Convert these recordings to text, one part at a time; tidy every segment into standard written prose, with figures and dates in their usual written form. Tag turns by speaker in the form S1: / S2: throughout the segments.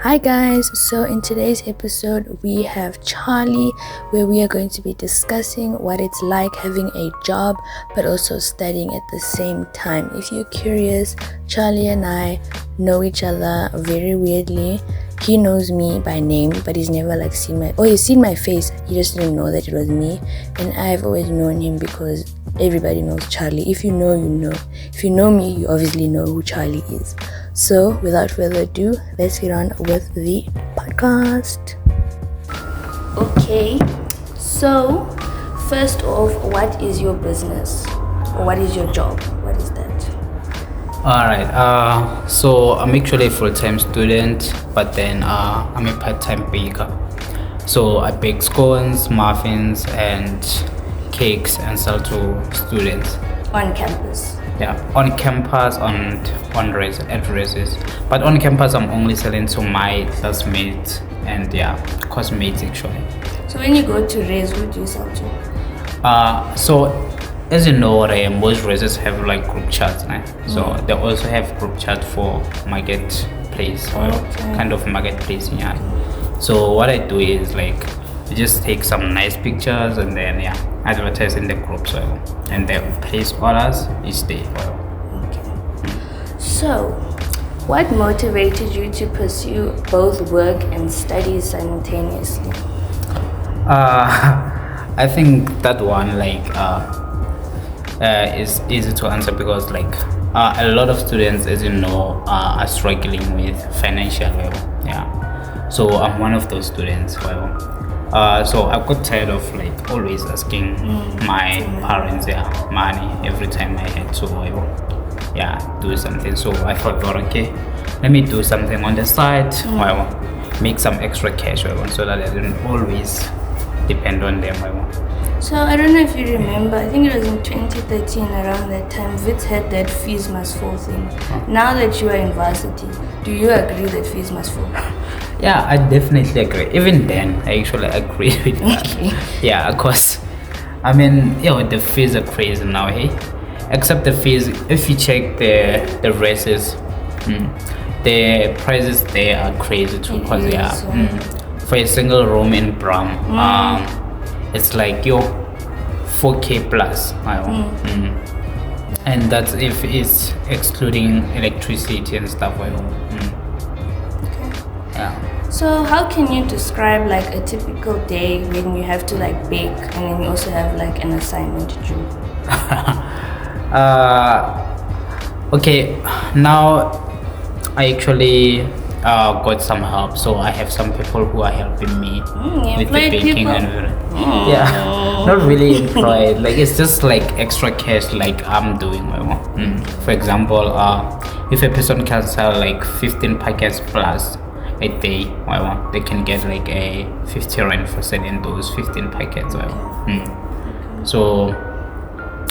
S1: Hi guys, so in today's episode we have Charlie, where we are going to be discussing what it's like having a job but also studying at the same time. If you're curious, Charlie and I know each other very weirdly. He knows me by name, but he's never he's seen my face, he just didn't know that it was me. And I've always known him because everybody knows Charlie. If you know, you know. If you know me, you obviously know who Charlie is. So without further ado, let's get on with the podcast. Okay, so first off, what is your business? Or what is your job? What is that?
S2: Alright, so I'm actually a full-time student, but then I'm a part-time baker. So I bake scones, muffins, and cakes and sell to students.
S1: On campus?
S2: Yeah, on campus, at races. But on campus, I'm only selling to my classmates and classmates actually.
S1: So when you go to race, who do you sell to?
S2: So as you know, most races have like group chats, right? So they also have group chat for marketplace or kind of marketplace, yeah. So what I do is like just take some nice pictures and then advertise in the group, and they place orders each day.
S1: So what motivated you to pursue both work and studies simultaneously?
S2: I think that one is easy to answer because a lot of students, as you know, are struggling with financial so I'm one of those students. So I got tired of always asking my parents money every time I had to do something. So I thought, okay, let me do something on the side, make some extra cash so that I didn't always depend on them.
S1: So I don't know if you remember, I think it was in 2013, around that time, Wits had that fees must fall thing. Now that you are in varsity, do you agree that fees must fall?
S2: Yeah, I definitely agree. Even then, I actually agree with that.
S1: Okay.
S2: Yeah, of course. I mean, the fees are crazy now, hey? Except the fees, if you check the races, the prices there are crazy too. Because for a single room in Bram, it's like 4K plus. And that's if it's excluding electricity and stuff.
S1: So how can you describe a typical day when you have to bake and then you also have an assignment to do?
S2: Okay, now I actually got some help, so I have some people who are helping me with the baking
S1: people.
S2: and not really employed, it's just extra cash I'm doing. For example, if a person can sell 15 packets plus a day, they can get a 50 rand for selling those 15 packets. So,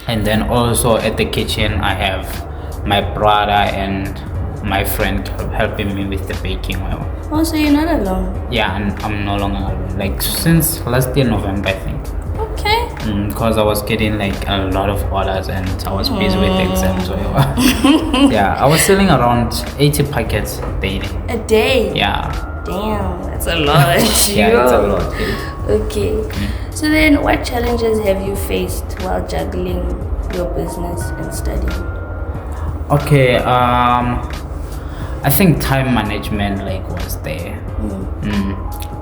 S2: and then also at the kitchen I have my brother and my friend helping me with the baking.
S1: Oh, so you're not alone?
S2: Yeah, and I'm no longer alone. Since last year November, I think.
S1: Okay.
S2: Because I was getting a lot of orders and I was busy with the exams. I was selling around 80 packets daily.
S1: A day?
S2: Yeah.
S1: Damn, that's a lot.
S2: It's a lot.
S1: Okay. So then, what challenges have you faced while juggling your business and studying?
S2: Okay. I think time management was the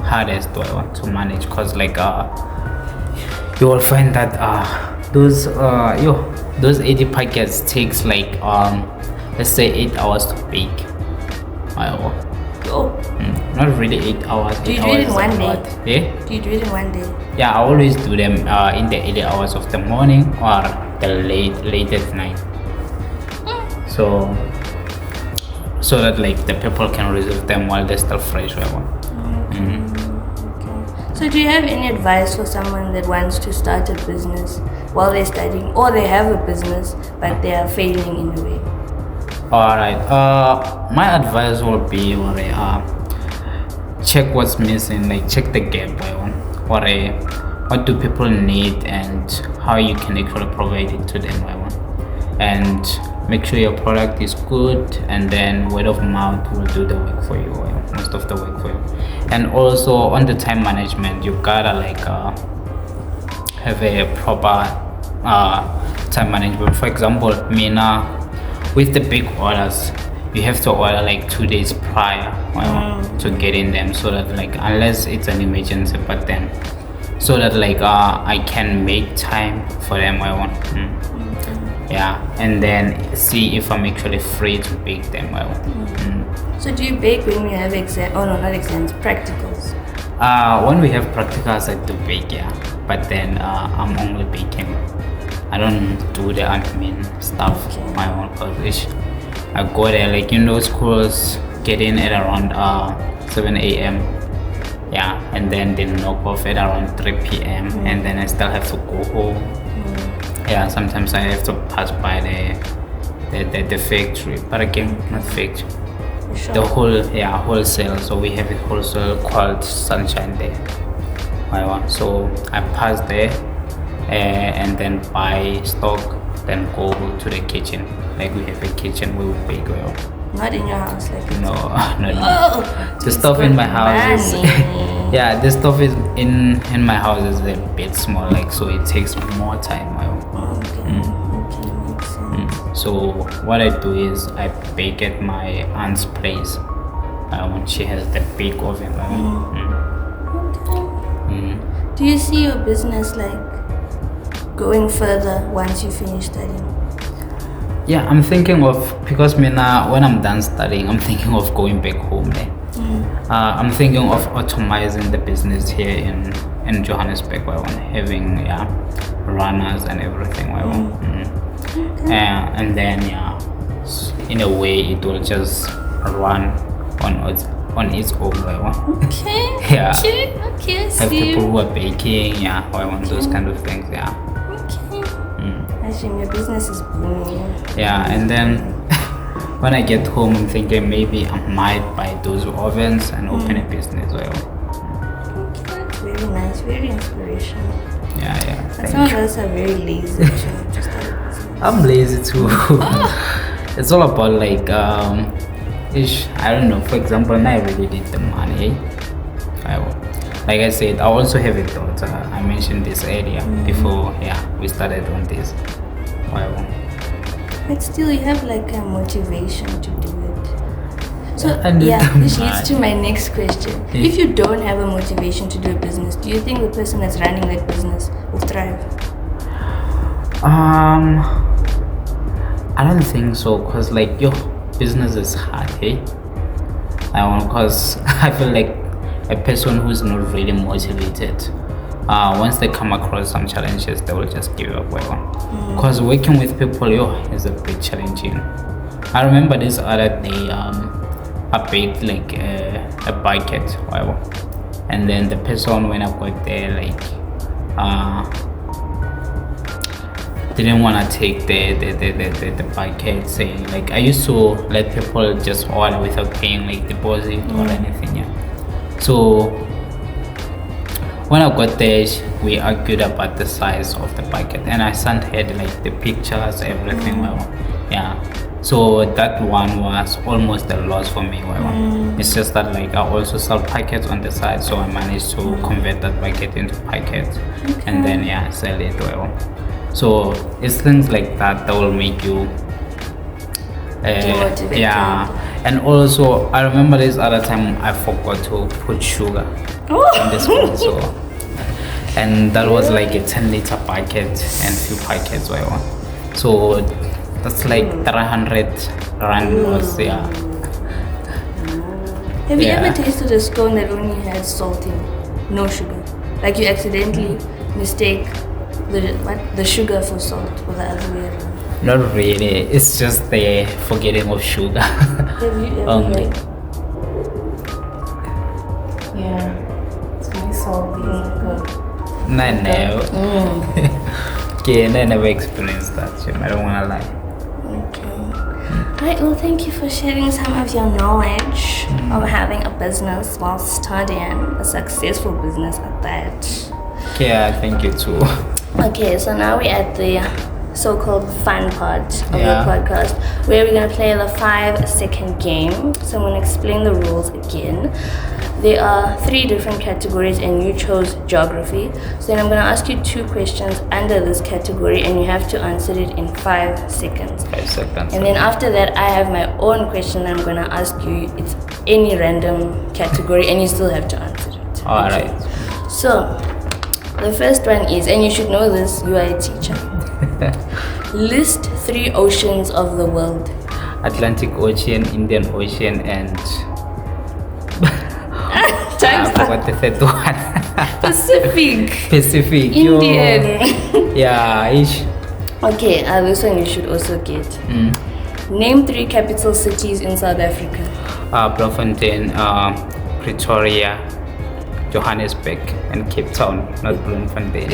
S2: hardest to manage because you will find that those 80 packets takes let's say 8 hours to bake. Not really 8 hours.
S1: Do you do it in one day?
S2: Yeah?
S1: Do you do it in one day?
S2: Yeah, I always do them in the early hours of the morning or the late at night. So that the people can receive them while they're still fresh.
S1: Okay. So do you have any advice for someone that wants to start a business while they're studying, or they have a business but they are failing in a way?
S2: Alright, my advice would be check what's missing, check the gap. What do people need and how you can actually provide it to them. And make sure your product is good, and then word of mouth will do the work for you, most of the work. And also on the time management, you gotta like have a proper time management. For example, Mina, with the big orders, you have to order like 2 days prior to get in them, so that like unless it's an emergency, but then so that like I can make time for them. Yeah, and then see if I'm actually free to bake them.
S1: So do you bake when you have not exams, practicals?
S2: When we have practicals, I do bake, yeah, but then I'm only baking. I don't do the admin stuff my own, because I go there, like, schools get in at around 7 a.m. Yeah, and then they knock off at around 3 p.m. And then I still have to go home. Yeah, sometimes I have to pass by the factory, but again, not factory. The wholesale. So we have a wholesale called Sunshine there. So I pass there and then buy stock, then go to the kitchen. Like we have a kitchen where we bake well.
S1: Not in your house, like
S2: no, not the stuff in my house is yeah, the stuff is in my house is a bit small, like, so it takes more time.
S1: Makes sense.
S2: So what I do is I bake at my aunt's place. She has the big oven.
S1: Do you see your business like going further once you finish studying?
S2: Yeah, I'm thinking of, because when I'm done studying, I'm thinking of going back home there. I'm thinking of automizing the business here in Johannesburg, having runners and everything. And then in a way it will just run on its own.
S1: Okay.
S2: Yeah.
S1: Okay.
S2: Have people who are baking, those kind of things.
S1: Okay. Actually, your business is booming.
S2: Yeah, and then when I get home, I'm thinking maybe I might buy those ovens and open a business.
S1: Okay, that's very nice, very inspirational.
S2: Yeah.
S1: Some of us are very lazy to start a business.
S2: I'm lazy too. It's all about like I don't know. For example, I really need the money. Like I said, I also have a daughter. I mentioned this earlier before. We started on this.
S1: But still, you have like a motivation to do it. So which leads to my next question. If you don't have a motivation to do a business, do you think the person that's running that business will thrive?
S2: I don't think so, because like your business is hard, because I feel like a person who's not really motivated, once they come across some challenges, they will just give up. Because working with people is a bit challenging. I remember this other day, I baked like a bucket, and then the person, when I got there, like didn't want to take the bucket, saying like, I used to let people just order without paying like deposit or anything. So when I got there, we argued about the size of the bucket, and I sent her like the pictures, everything. So that one was almost a loss for me. It's just that like I also sell packets on the side, so I managed to convert that bucket into packets and then sell it. So it's things like that will make you and also I remember this other time I forgot to put sugar in this one, so and that was like a 10-liter bucket and few packets. So that's like 300 rand was.
S1: Have you ever tasted a scone that only had salt in, no sugar? Like you accidentally mistake the sugar for salt, or the other way around?
S2: Not really. It's just the forgetting of sugar.
S1: Have you ever
S2: only.
S1: It's really salty.
S2: No. Okay, I never experienced that. I don't want to lie.
S1: Alright, well, thank you for sharing some of your knowledge of having a business while studying, a successful business at that.
S2: Yeah, thank you too.
S1: Okay, so now we're at the so-called fun part of the podcast, where we're going to play the 5-second game. So I'm going to explain the rules again. There are 3 different categories and you chose geography. So then I'm going to ask you 2 questions under this category and you have to answer it in 5 seconds.
S2: 5 seconds.
S1: And then after that, I have my own question I'm going to ask you. It's any random category and you still have to answer it.
S2: All right.
S1: So the first one is, and you should know this, you are a teacher. List 3 oceans of the world.
S2: Atlantic Ocean, Indian Ocean, and
S1: I
S2: forgot the third one. Pacific.
S1: Indian.
S2: Yeah, ish.
S1: Okay, this one you should also get. Name 3 capital cities in South Africa.
S2: Bloemfontein, Pretoria, Johannesburg, and Cape Town, not Bloemfontein.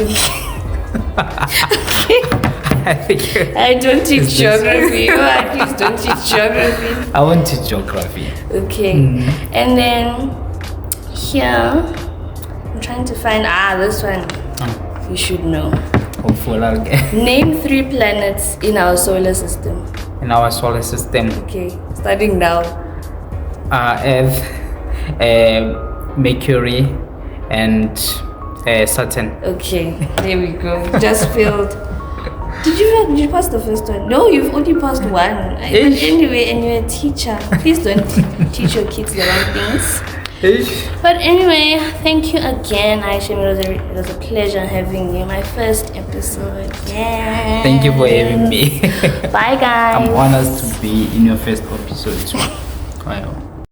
S2: I
S1: don't teach geography. Please don't teach geography.
S2: I want to teach geography.
S1: Okay. And then here, I'm trying to find this one. You should know.
S2: Hopefully I'll get.
S1: Name 3 planets in our solar system.
S2: In our solar system.
S1: Okay, starting now.
S2: Earth, Mercury, and Saturn.
S1: Okay, there we go. Just failed. Did you pass the first one? No, you've only passed one. But anyway, and you're a teacher. Please don't teach your kids the wrong things. But anyway, thank you again, Aisha. It was a pleasure having you. My first episode. Yeah.
S2: Thank you for having me.
S1: Bye, guys.
S2: I'm honored to be in your first episode too. Wow.